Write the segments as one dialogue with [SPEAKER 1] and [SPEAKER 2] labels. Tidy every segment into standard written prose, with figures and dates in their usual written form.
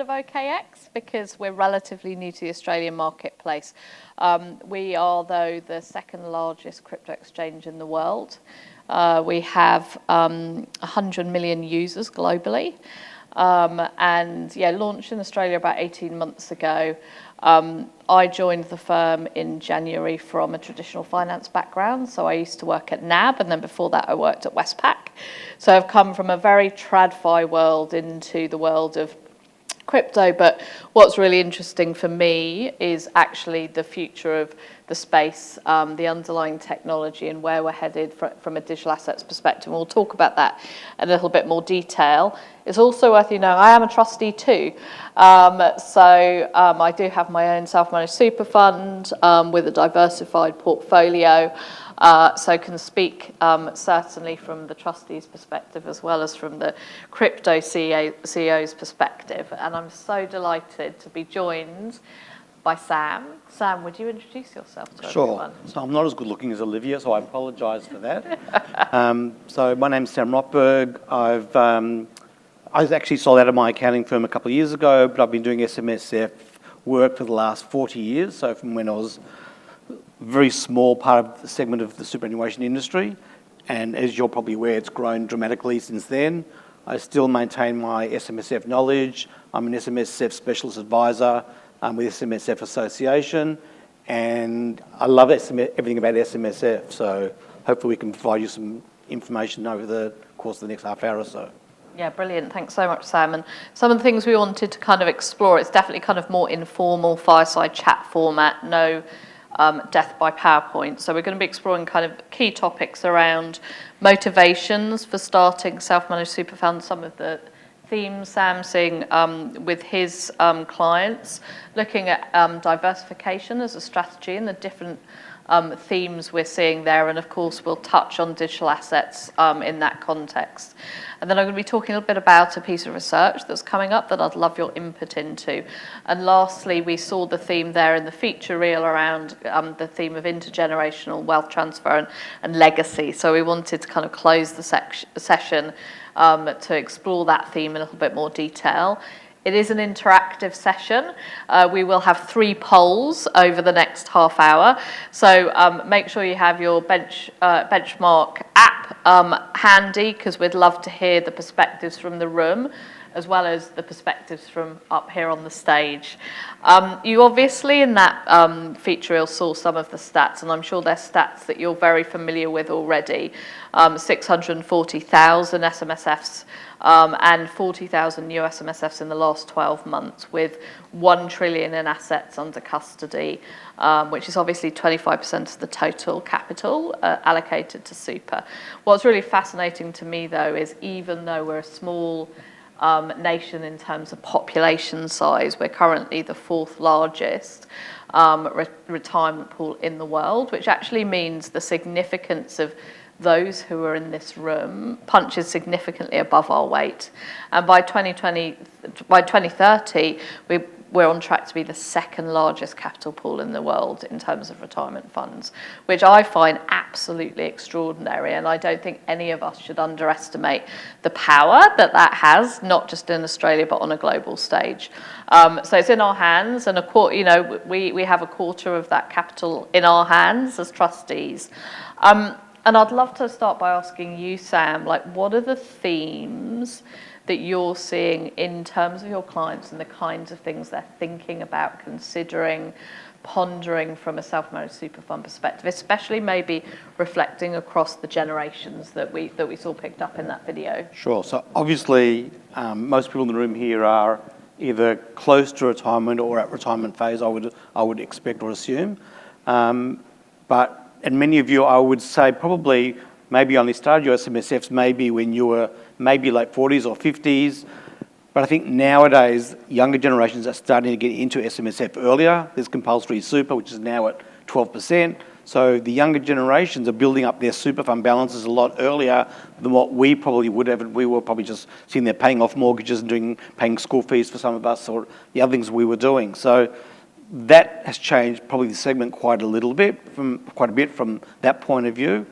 [SPEAKER 1] of OKX because we're relatively new to the Australian marketplace. We are, though, the second largest crypto exchange in the world. We have 100 million users globally. And yeah, launched in Australia about 18 months ago. I joined the firm in January from a traditional finance background. So I used to work at NAB, and then before that I worked at Westpac. So I've come from a very TradFi world into the world of crypto. But what's really interesting for me is actually the future of the space, the underlying technology and where we're headed from a digital assets perspective. And we'll talk about that in a little bit more detail. It's also worth you know I am a trustee too. So I do have my own self-managed super fund with a diversified portfolio. So can speak certainly from the trustees' perspective as well as from the crypto CEO's perspective. And I'm so delighted to be joined by Sam. Sam, would you introduce yourself to everyone?
[SPEAKER 2] Sure. So I'm not as good looking as Olivia, so I apologise for that. So my name's Sam Rotberg. I was actually sold out of my accounting firm a couple of years ago, but I've been doing SMSF work for the last 40 years. So from when I was a very small part of the segment of the superannuation industry, and as you're probably aware, it's grown dramatically since then. I still maintain my SMSF knowledge. I'm an SMSF specialist advisor with SMSF Association, and I love everything about SMSF, so hopefully we can provide you some information over the course of the next half hour or so.
[SPEAKER 1] Yeah, brilliant. Thanks so much, Sam. And some of the things we wanted to kind of explore, it's definitely kind of more informal fireside chat format, no death by PowerPoint. So we're going to be exploring kind of key topics around motivations for starting self-managed super funds, some of the themes Sam's seeing with his clients, looking at diversification as a strategy and the different themes we're seeing there, and of course we'll touch on digital assets in that context. And then I'm going to be talking a little bit about a piece of research that's coming up that I'd love your input into. And lastly, we saw the theme there in the feature reel around the theme of intergenerational wealth transfer and legacy. So we wanted to kind of close the session to explore that theme in a little bit more detail. It is an interactive session. We will have 3 polls over the next half hour. So make sure you have your benchmark app handy, because we'd love to hear the perspectives from the room as well as the perspectives from up here on the stage. You obviously in that feature reel saw some of the stats, and I'm sure they're stats that you're very familiar with already. 640,000 SMSFs and 40,000 new SMSFs in the last 12 months, with 1 trillion in assets under custody, which is obviously 25% of the total capital allocated to super. What's really fascinating to me, though, is even though we're a small nation in terms of population size, we're currently the 4th largest retirement pool in the world, which actually means the significance of those who are in this room punches significantly above our weight. And by 2030, we're on track to be the 2nd largest capital pool in the world in terms of retirement funds, which I find absolutely extraordinary. And I don't think any of us should underestimate the power that has, not just in Australia, but on a global stage. So it's in our hands, and we have a quarter of that capital in our hands as trustees. And I'd love to start by asking you, Sam, what are the themes that you're seeing in terms of your clients and the kinds of things they're thinking about, considering, pondering from a self-managed super fund perspective, especially maybe reflecting across the generations that we saw picked up in that video?
[SPEAKER 2] Sure. So obviously, most people in the room here are either close to retirement or at retirement phase, I would expect or assume. And many of you, I would say, probably maybe only started your SMSFs maybe when you were maybe late 40s or 50s. But I think nowadays, younger generations are starting to get into SMSF earlier. There's compulsory super, which is now at 12%. So the younger generations are building up their super fund balances a lot earlier than what we probably would have. We were probably just sitting there paying off mortgages and paying school fees for some of us, or the other things we were doing. So that has changed probably the segment quite a bit from that point of view.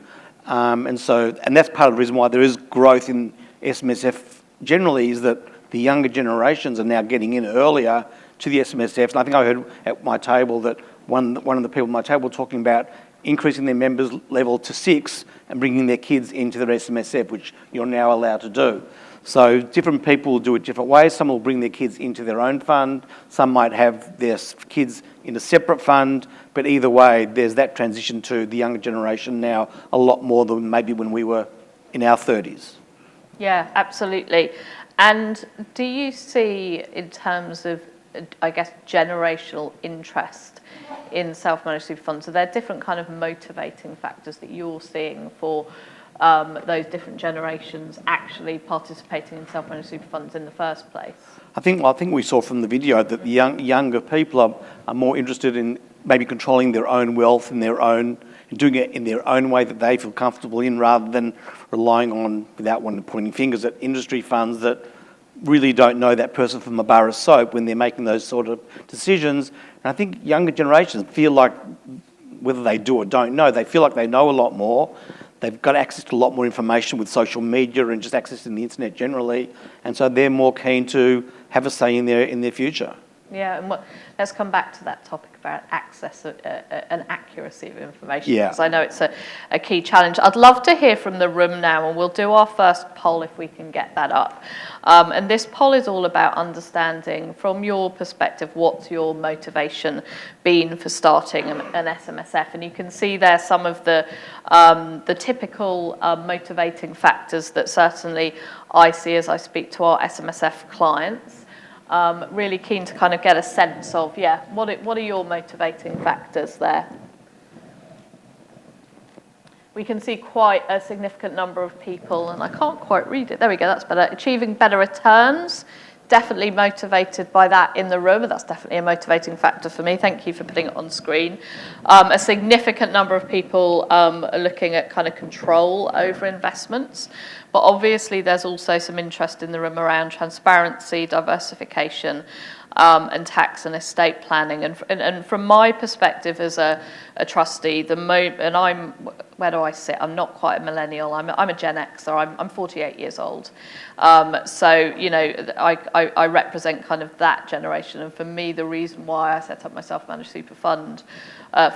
[SPEAKER 2] And that's part of the reason why there is growth in SMSF generally, is that the younger generations are now getting in earlier to the SMSFs. And I think I heard at my table that one of the people at my table talking about increasing their members level to 6 and bringing their kids into their SMSF, which you're now allowed to do. So different people will do it different ways. Some will bring their kids into their own fund. Some might have their kids in a separate fund. But either way, there's that transition to the younger generation now a lot more than maybe when we were in our 30s.
[SPEAKER 1] Yeah, absolutely. And do you see, in terms of, I guess, generational interest in self-managed super funds, are there different kind of motivating factors that you're seeing for those different generations actually participating in self-managed super funds in the first place?
[SPEAKER 2] I think we saw from the video that the younger people are more interested in maybe controlling their own wealth and doing it in their own way that they feel comfortable in, rather than relying on, without wanting to pointing fingers at industry funds that really don't know that person from a bar of soap when they're making those sort of decisions. And I think younger generations feel like, whether they do or don't know, they feel like they know a lot more. They've got access to a lot more information with social media and just accessing the internet generally, and so they're more keen to have a say in their future.
[SPEAKER 1] Yeah, and let's come back to that topic about access and accuracy of information,
[SPEAKER 2] Yeah.
[SPEAKER 1] because I know it's a key challenge. I'd love to hear from the room now, and we'll do our first poll if we can get that up. And this poll is all about understanding, from your perspective, what's your motivation been for starting an SMSF? And you can see there some of the typical motivating factors that certainly I see as I speak to our SMSF clients. Really keen to kind of get a sense of, what are your motivating factors there? We can see quite a significant number of people, and I can't quite read it. There we go, that's better. Achieving better returns, definitely motivated by that in the room. That's definitely a motivating factor for me. Thank you for putting it on screen. A significant number of people are looking at kind of control over investments. But obviously, there's also some interest in the room around transparency, diversification, and tax and estate planning. And from my perspective as a trustee, where do I sit? I'm not quite a millennial. I'm a Gen Xer. I'm 48 years old. So, I represent kind of that generation. And for me, the reason why I set up my self-managed super fund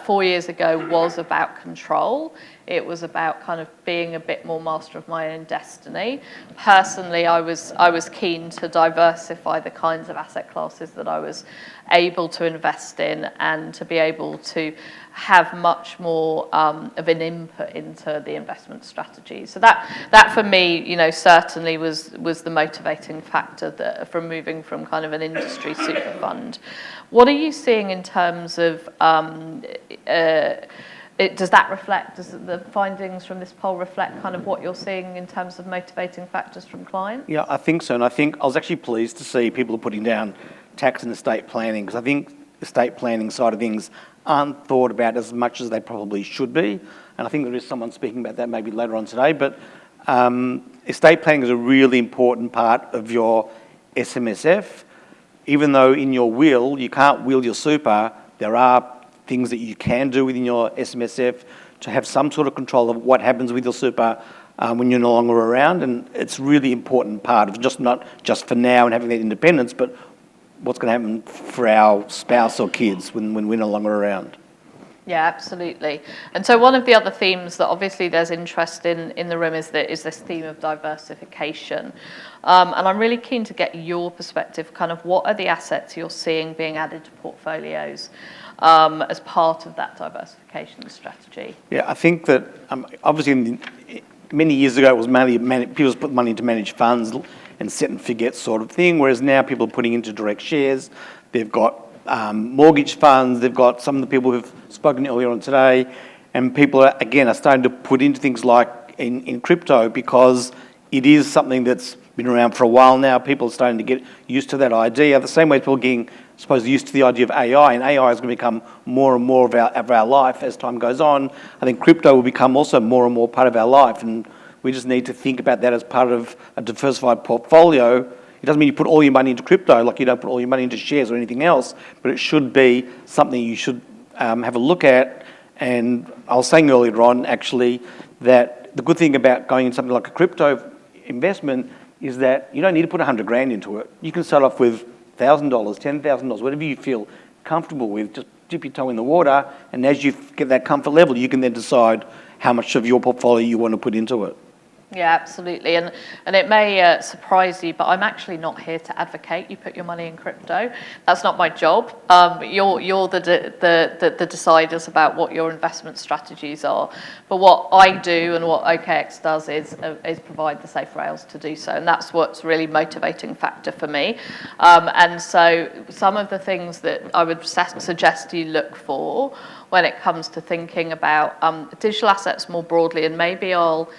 [SPEAKER 1] 4 years ago was about control. It was about kind of being a bit more master of my own destiny. Personally, I was keen to diversify the kinds of asset classes that I was able to invest in, and to be able to have much more of an input into the investment strategy. So that for me, certainly was the motivating factor from moving from kind of an industry super fund. What are you seeing in terms of does the findings from this poll reflect kind of what you're seeing in terms of motivating factors from clients?
[SPEAKER 2] Yeah, I think so. And I think I was actually pleased to see people are putting down tax and estate planning, because I think estate planning side of things aren't thought about as much as they probably should be. And I think there is someone speaking about that maybe later on today. But estate planning is a really important part of your SMSF. Even though in your will, you can't will your super, there are things that you can do within your SMSF to have some sort of control of what happens with your super when you're no longer around. And it's a really important part of not just for now and having that independence, but what's going to happen for our spouse or kids when we're no longer around.
[SPEAKER 1] Yeah, absolutely. And so one of the other themes that obviously there's interest in the room is this theme of diversification. And I'm really keen to get your perspective, kind of what are the assets you're seeing being added to portfolios as part of that diversification strategy?
[SPEAKER 2] Yeah, I think that obviously many years ago it was mainly people put money into managed funds and set and forget sort of thing, whereas now people are putting into direct shares. They've got mortgage funds, they've got some of the people who've spoken earlier on today, and people are starting to put into things like in crypto, because it is something that's been around for a while now. People are starting to get used to that idea, the same way people are getting, I suppose, used to the idea of AI, and AI is going to become more and more of our life as time goes on. I think crypto will become also more and more part of our life, and we just need to think about that as part of a diversified portfolio. It doesn't mean you put all your money into crypto, like you don't put all your money into shares or anything else, but it should be something you should have a look at. And I was saying earlier on, actually, that the good thing about going into something like a crypto investment is that you don't need to put 100 grand into it. You can start off with $1,000, $10,000, whatever you feel comfortable with. Just dip your toe in the water, and as you get that comfort level, you can then decide how much of your portfolio you want to put into it.
[SPEAKER 1] Yeah, absolutely. And it may surprise you, but I'm actually not here to advocate you put your money in crypto. That's not my job. You're the deciders about what your investment strategies are. But what I do and what OKX does is provide the safe rails to do so. And that's what's really motivating factor for me. And so some of the things that I would suggest you look for when it comes to thinking about digital assets more broadly, and maybe I'll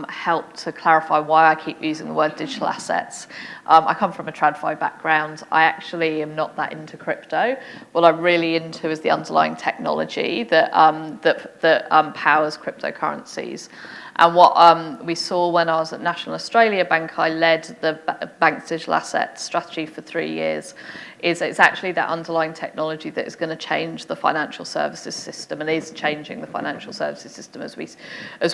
[SPEAKER 1] help to clarify why I keep using the word digital assets. I come from a TradFi background. I actually am not that into crypto. What I'm really into is the underlying technology that powers cryptocurrencies. And what we saw when I was at National Australia Bank, I led the bank's digital asset strategy for 3 years, is it's actually that underlying technology that is going to change the financial services system and is changing the financial services system as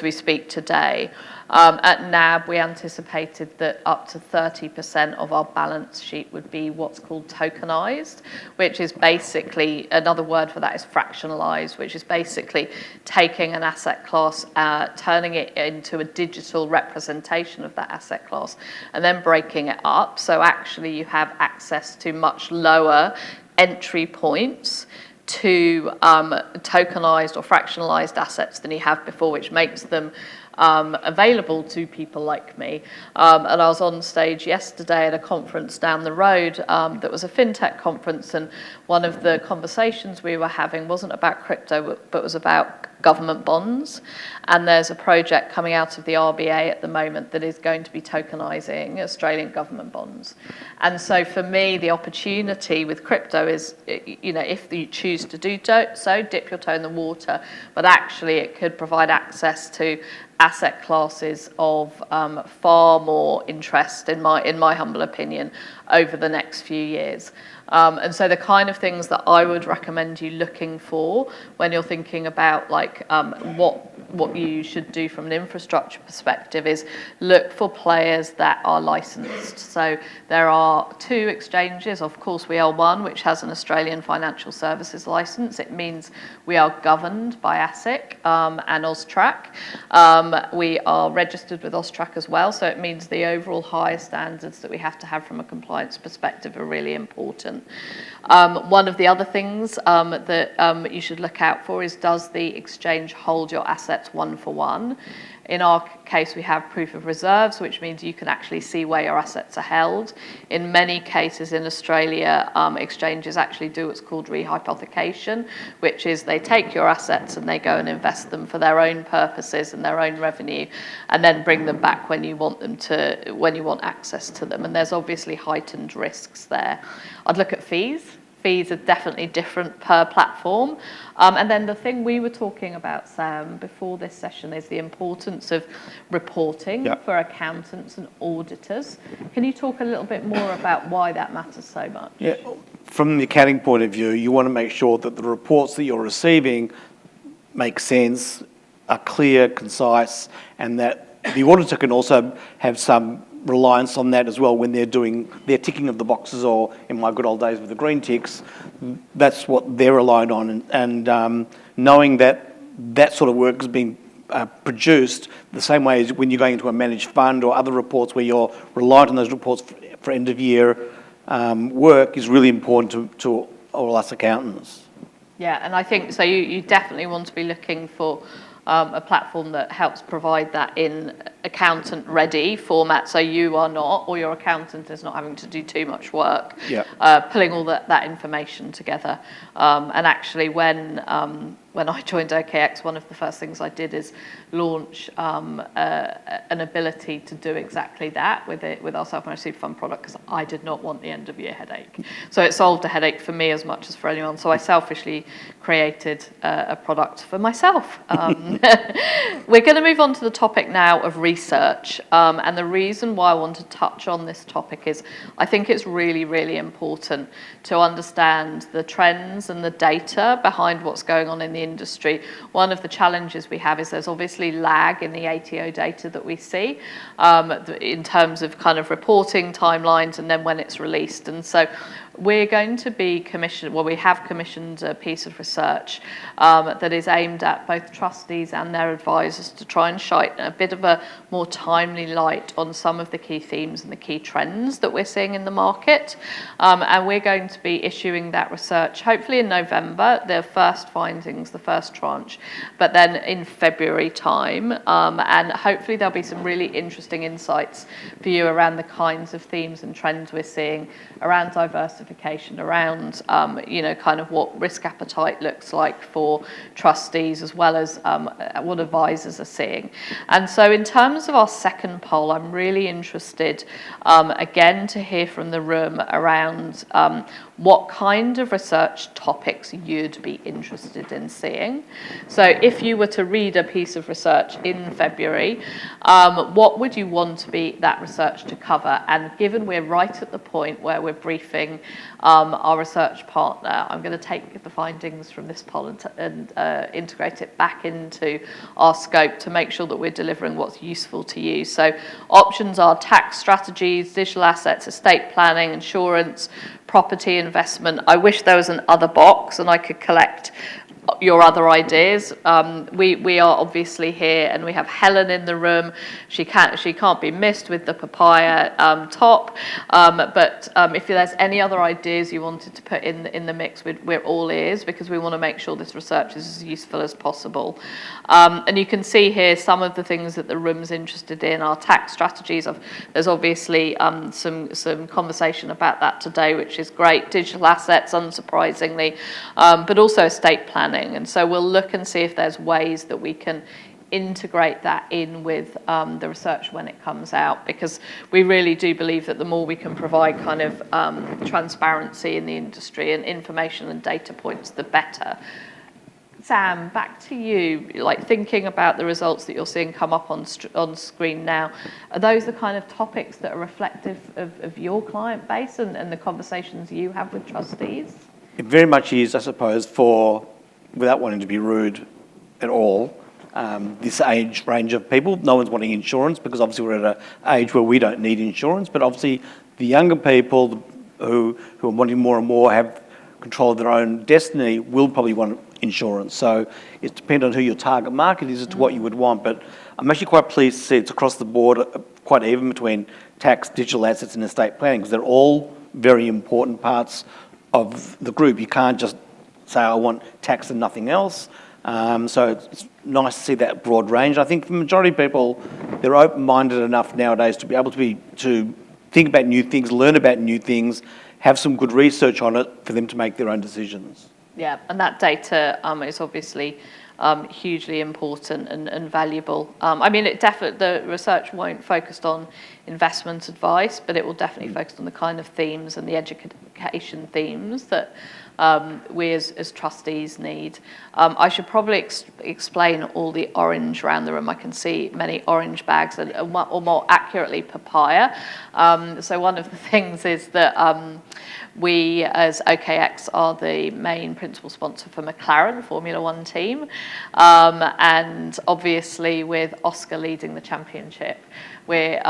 [SPEAKER 1] we speak today. At NAB, we anticipated that up to 30% of our balance sheet would be what's called tokenized, which is basically, another word for that is fractionalized, which is basically taking an asset class, turning it into a digital representation of that asset class, and then breaking it up. So actually you have access to much lower entry points to tokenized or fractionalized assets than you have before, which makes them available to people like me. And I was on stage yesterday at a conference down the road that was a fintech conference, and one of the conversations we were having wasn't about crypto, but was about government bonds. And there's a project coming out of the RBA at the moment that is going to be tokenizing Australian government bonds. And so for me, the opportunity with crypto is, you know, if you choose to do so, dip your toe in the water, but actually it could provide access to asset classes of far more interest, in my humble opinion, over the next few years. And so the kind of things that I would recommend you looking for when you're thinking about like what you should do from an infrastructure perspective is look for players that are licensed. So there are 2 exchanges. Of course, we are one, which has an Australian financial services license. It means we are governed by ASIC and AUSTRAC. We are registered with AUSTRAC as well, so it means the overall higher standards that we have to have from a compliance perspective are really important. One of the other things that you should look out for is, does the exchange hold your assets one for one? In our case, we have proof of reserves, which means you can actually see where your assets are held. In many cases in Australia, exchanges actually do what's called rehypothecation, which is they take your assets and they go and invest them for their own purposes and their own revenue, and then bring them back when you want access to them. And there's obviously heightened risks there. I'd look at fees. Fees are definitely different per platform. And then the thing we were talking about, Sam, before this session is the importance of reporting for accountants and auditors. Can you talk a little bit more about why that matters so much?
[SPEAKER 2] Yeah, from the accounting point of view, you want to make sure that the reports that you're receiving make sense, are clear, concise, and that the auditor can also have some reliance on that as well when they're doing their ticking of the boxes, or in my good old days with the green ticks, that's what they're relying on. And knowing that that sort of work is being produced the same way as when you're going into a managed fund or other reports where you're reliant on those reports for end of year work is really important to all us accountants.
[SPEAKER 1] Yeah, and I think so you definitely want to be looking for a platform that helps provide that in accountant-ready format, so you are not, or your accountant is not having to do too much work, pulling all that information together. And actually, when I joined OKX, one of the first things I did is launch an ability to do exactly that with our self-managed super fund product, because I did not want the end-of-year headache. So it solved a headache for me as much as for anyone. So I selfishly created a product for myself. We're going to move on to the topic now of research, and the reason why I want to touch on this topic is I think it's really, really important to understand the trends and the data behind what's going on in the industry. One of the challenges we have is there's obviously lag in the ATO data that we see in terms of kind of reporting timelines and then when it's released. And so we're going to be we have commissioned a piece of research that is aimed at both trustees and their advisors to try and shine a bit of a more timely light on some of the key themes and the key trends that we're seeing in the market. And we're going to be issuing that research hopefully in November, the first findings, the first tranche, but then in February time. And hopefully there'll be some really interesting insights for you around the kinds of themes and trends we're seeing around diversification, around kind of what risk appetite looks like for trustees, as well as what advisors are seeing. And so in terms of our second poll, I'm really interested again to hear from the room around what kind of research topics you'd be interested in seeing. So if you were to read a piece of research in February, what would you want that research to cover? And given we're right at the point where we're briefing our research partner, I'm going to take the findings from this poll and integrate it back into our scope to make sure that we're delivering what's useful to you. So options are tax strategies, digital assets, estate planning, insurance, property investment. I wish there was an other box and I could collect your other ideas. We are obviously here, and we have Helen in the room. She can't be missed with the papaya top. But if there's any other ideas you wanted to put in the mix, we're all ears, because we want to make sure this research is as useful as possible. And you can see here some of the things that the room's interested in. Our tax strategies. There's obviously some conversation about that today, which is great. Digital assets, unsurprisingly, but also estate planning. And so we'll look and see if there's ways that we can integrate that in with the research when it comes out, because we really do believe that the more we can provide kind of transparency in the industry and information and data points, the better. Sam, back to you. Like, thinking about the results that you're seeing come up on screen now, are those the kind of topics that are reflective of your client base and the conversations you have with trustees?
[SPEAKER 2] It very much is, I suppose, without wanting to be rude at all, this age range of people. No one's wanting insurance, because obviously we're at an age where we don't need insurance, but obviously the younger people who are wanting more and more have control of their own destiny will probably want insurance. So it depends on who your target market is as to what you would want. But I'm actually quite pleased to see it's across the board quite even between tax, digital assets and estate planning, because they're all very important parts of the group. You can't just say I want tax and nothing else. So it's nice to see that broad range. I think for the majority of people, they're open-minded enough nowadays to be able to think about new things, learn about new things, have some good research on it for them to make their own decisions.
[SPEAKER 1] Yeah, and that data is obviously hugely important and valuable. I mean, the research won't focus on investment advice, but it will definitely focus on the kind of themes and the education themes that we as trustees need. I should probably explain all the orange around the room. I can see many orange bags, or more accurately, papaya. So one of the things is that we as OKX are the main principal sponsor for McLaren Formula One team. And obviously with Oscar leading the championship, we're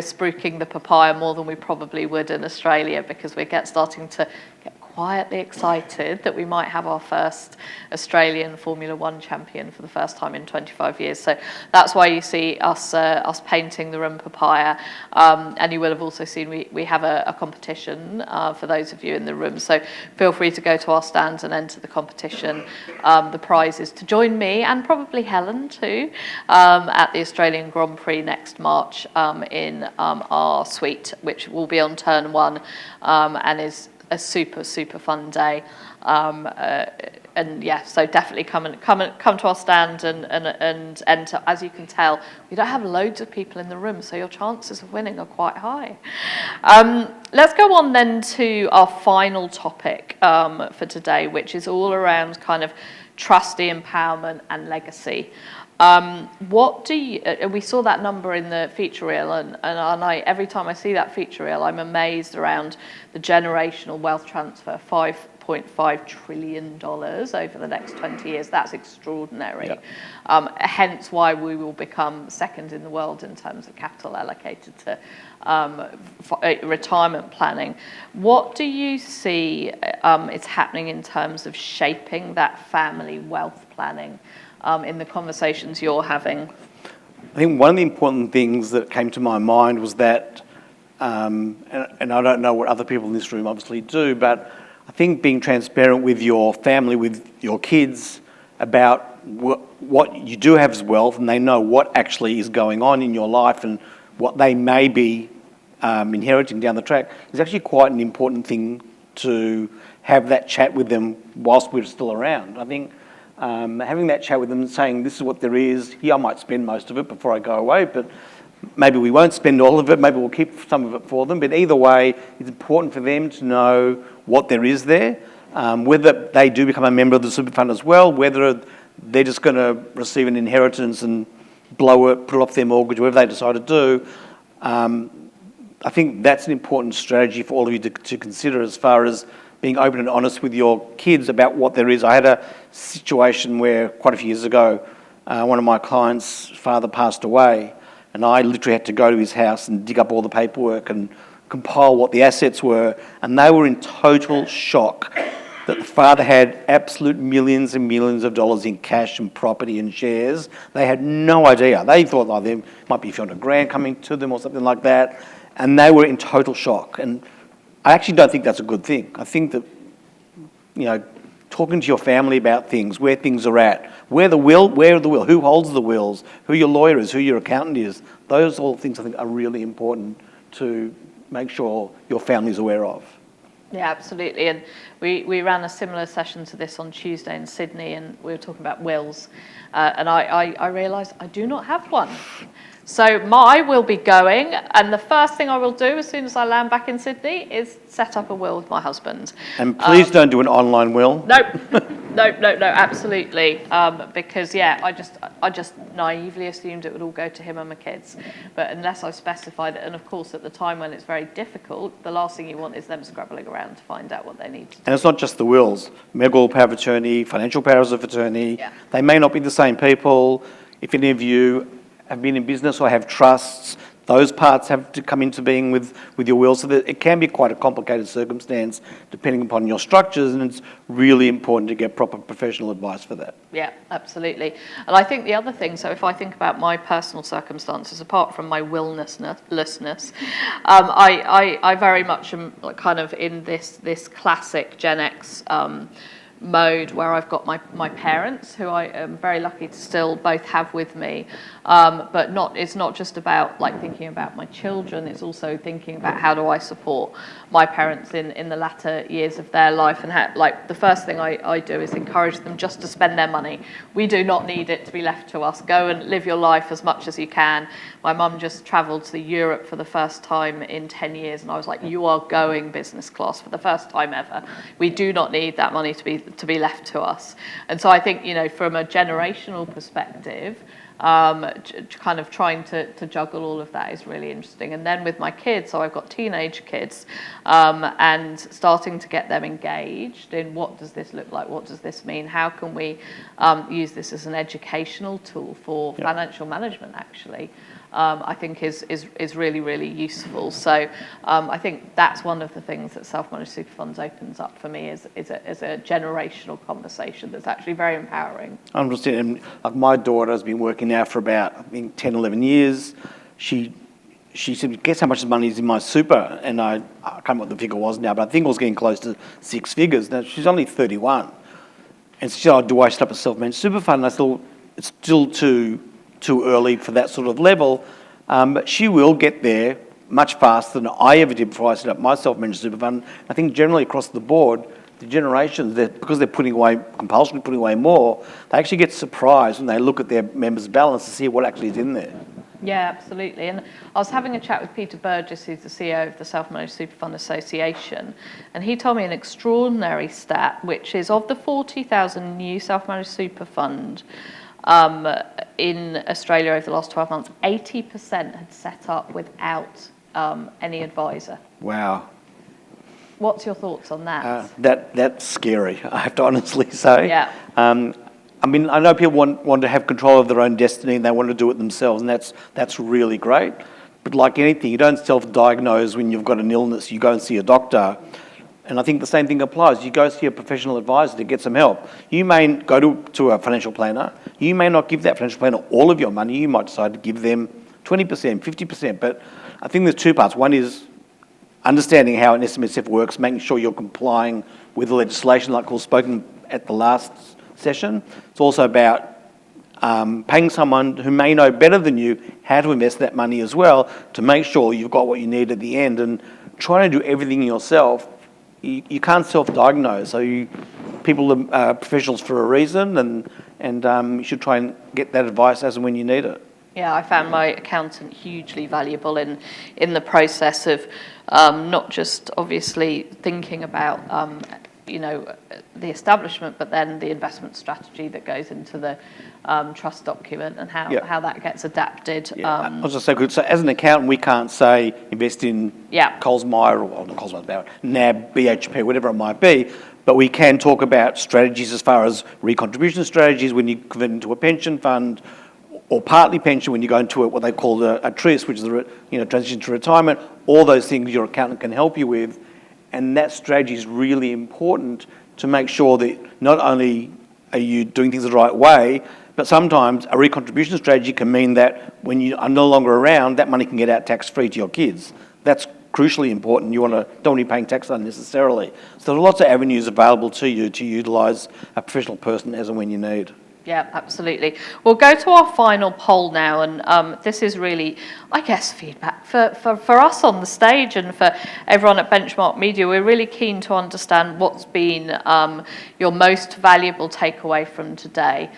[SPEAKER 1] spruiking the papaya more than we probably would in Australia, because we're starting to get quietly excited that we might have our first Australian Formula One champion for the first time in 25 years. So that's why you see us painting the room papaya. And you will have also seen we have a competition for those of you in the room. So feel free to go to our stands and enter the competition. The prize is to join me and probably Helen too at the Australian Grand Prix next March in our suite, which will be on turn 1 and is a super fun day. yeah, so definitely come to our stand and enter. As you can tell, we don't have loads of people in the room, so your chances of winning are quite high. Let's go on then to our final topic for today, which is all around kind of trustee empowerment and legacy. What do you, we saw that number in the feature reel, and every time I see that feature reel, I'm amazed around the generational wealth transfer, $5.5 trillion over the next 20 years. That's extraordinary. Yeah. Hence why we will become second in the world in terms of capital allocated to retirement planning. What do you see is happening in terms of shaping that family wealth planning in the conversations you're having?
[SPEAKER 2] I think one of the important things that came to my mind was that, and I don't know what other people in this room obviously do, but I think being transparent with your family, with your kids, about what you do have as wealth, and they know what actually is going on in your life and what they may be inheriting down the track, is actually quite an important thing to have that chat with them whilst we're still around. I think having that chat with them and saying, this is what there is, here I might spend most of it before I go away, but maybe we won't spend all of it, maybe we'll keep some of it for them, but either way, it's important for them to know what there is there, whether they do become a member of the super fund as well, whether they're just going to receive an inheritance and blow it, put it off their mortgage, whatever they decide to do. I think that's an important strategy for all of you to consider as far as being open and honest with your kids about what there is. I had a situation where quite a few years ago, one of my clients' father passed away, and I literally had to go to his house and dig up all the paperwork and compile what the assets were, and they were in total shock that the father had absolute millions and millions of dollars in cash and property and shares. They had no idea. They thought there might be $100,000 coming to them or something like that, and they were in total shock. And I actually don't think that's a good thing. I think that, talking to your family about things, where things are at, where the will, who holds the wills, who your lawyer is, who your accountant is, those all things I think are really important to make sure your family's aware of.
[SPEAKER 1] Yeah, absolutely. And we ran a similar session to this on Tuesday in Sydney, and we were talking about wills. And I realised I do not have one. So I will be going, and the first thing I will do as soon as I land back in Sydney is set up a will with my husband.
[SPEAKER 2] And please don't do an online will.
[SPEAKER 1] No, absolutely. Because I just naively assumed it would all go to him and my kids. But unless I've specified it, and of course at the time when it's very difficult, the last thing you want is them scrabbling around to find out what they need to do.
[SPEAKER 2] And it's not just the wills. Medical power of attorney, financial powers of attorney.
[SPEAKER 1] Yeah.
[SPEAKER 2] They may not be the same people. If any of you have been in business or have trusts, those parts have to come into being with your will, so that it can be quite a complicated circumstance depending upon your structures, and it's really important to get proper professional advice for that.
[SPEAKER 1] Yeah, absolutely. And I think the other thing, so if I think about my personal circumstances, apart from my willlessness, I very much am kind of in this classic Gen X mode where I've got my parents, who I am very lucky to still both have with me, but it's not just about thinking about my children, it's also thinking about how do I support my parents in the latter years of their life, and how, the first thing I do is encourage them just to spend their money. We do not need it to be left to us. Go and live your life as much as you can. My mum just travelled to Europe for the first time in 10 years, and I was like, you are going business class for the first time ever. We do not need that money to be left to us. And so I think, from a generational perspective, kind of trying to juggle all of that is really interesting. And then with my kids, so I've got teenage kids, and starting to get them engaged in what does this look like, what does this mean, how can we use this as an educational tool for financial management, actually. I think is really, really useful. So I think that's one of the things that self-managed super funds opens up for me is a generational conversation that's actually very empowering. I
[SPEAKER 2] understand. And my daughter has been working now for about, I think, 10, 11 years. She said, guess how much money is in my super? And I can't remember what the figure was now, but I think it was getting close to 6 figures. Now, she's only 31. And she said, do I set up a self-managed super fund? And I thought, it's still too early for that sort of level, but she will get there much faster than I ever did before I set up my self-managed super fund. I think generally across the board, the generations that, because they're compulsively putting away more, they actually get surprised when they look at their members' balance to see what actually is in there.
[SPEAKER 1] Yeah, absolutely. And I was having a chat with Peter Burgess, who's the CEO of the Self-Managed Super Fund Association, and he told me an extraordinary stat, which is of the 40,000 new self-managed super fund in Australia over the last 12 months, 80% had set up without any advisor.
[SPEAKER 2] Wow.
[SPEAKER 1] What's your thoughts on that?
[SPEAKER 2] That's scary, I have to honestly say.
[SPEAKER 1] Yeah.
[SPEAKER 2] I mean, I know people want to have control of their own destiny and they want to do it themselves, and that's really great. But like anything, you don't self-diagnose when you've got an illness. You go and see a doctor. And I think the same thing applies. You go see a professional advisor to get some help. You may go to a financial planner. You may not give that financial planner all of your money. You might decide to give them 20%, 50%. But I think there's two parts. One is understanding how an SMSF works, making sure you're complying with the legislation like was spoken at the last session. It's also about paying someone who may know better than you how to invest that money as well to make sure you've got what you need at the end. And trying to do everything yourself, you can't self-diagnose. So people are professionals for a reason, and you should try and get that advice as and when you need it.
[SPEAKER 1] Yeah, I found my accountant hugely valuable in the process of not just obviously thinking about the establishment, but then the investment strategy that goes into the trust document and how that gets adapted.
[SPEAKER 2] Yeah, I was just so as an accountant, we can't say invest in Coles Myer or not Coles Myer, NAB, BHP, whatever it might be. But we can talk about strategies as far as recontribution strategies when you convert into a pension fund, or partly pension when you go into what they call a TRIS, which is the transition to retirement. All those things your accountant can help you with, and that strategy is really important to make sure that not only are you doing things the right way, but sometimes a recontribution strategy can mean that when you are no longer around, that money can get out tax-free to your kids. That's crucially important. You don't want to be paying tax unnecessarily. So there are lots of avenues available to you to utilise a professional person as and when you need.
[SPEAKER 1] Yeah, absolutely. We'll go to our final poll now, and this is really, I guess, feedback for us on the stage and for everyone at Benchmark Media. We're really keen to understand what's been your most valuable takeaway from today.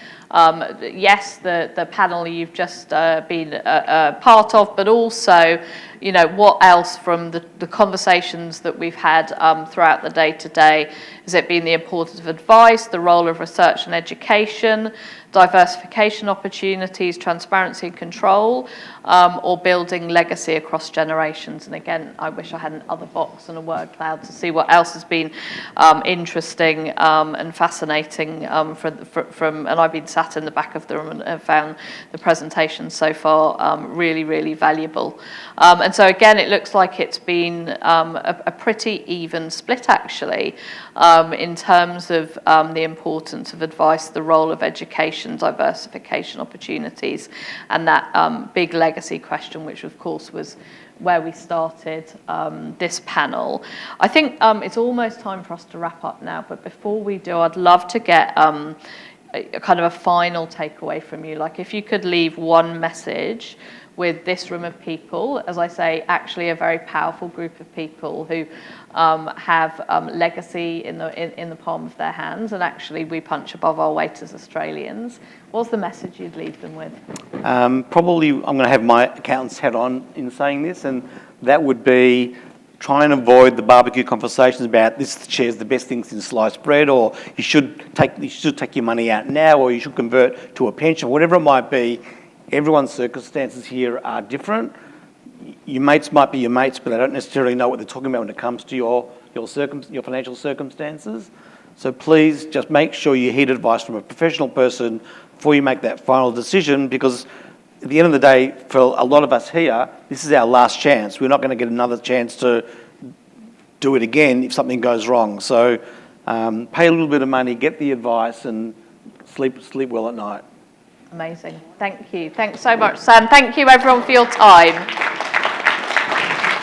[SPEAKER 1] Yes, the panel you've just been part of, but also, what else from the conversations that we've had throughout the day today? Has it been the importance of advice, the role of research and education, diversification opportunities, transparency and control, or building legacy across generations? And again, I wish I had an other box and a word cloud to see what else has been interesting and fascinating from, and I've been sat in the back of the room and have found the presentation so far really, really valuable. And so again, it looks like it's been a pretty even split actually in terms of the importance of advice, the role of education, diversification opportunities, and that big legacy question, which of course was where we started this panel. I think it's almost time for us to wrap up now, but before we do, I'd love to get kind of a final takeaway from you. Like if you could leave one message with this room of people, as I say, actually a very powerful group of people who have legacy in the palm of their hands, and actually we punch above our weight as Australians. What's the message you'd leave them with?
[SPEAKER 2] Probably I'm going to have my accountant's hat on in saying this, and that would be try and avoid the barbecue conversations about this share's the best thing since sliced bread, or you should take your money out now, or you should convert to a pension, whatever it might be. Everyone's circumstances here are different. Your mates might be your mates, but they don't necessarily know what they're talking about when it comes to your financial circumstances. So please just make sure you heed advice from a professional person before you make that final decision, because at the end of the day, for a lot of us here, this is our last chance. We're not going to get another chance to do it again if something goes wrong. So pay a little bit of money, get the advice, and sleep well at night.
[SPEAKER 1] Amazing. Thank you. Thanks so much, Sam. Thank you, everyone, for your time.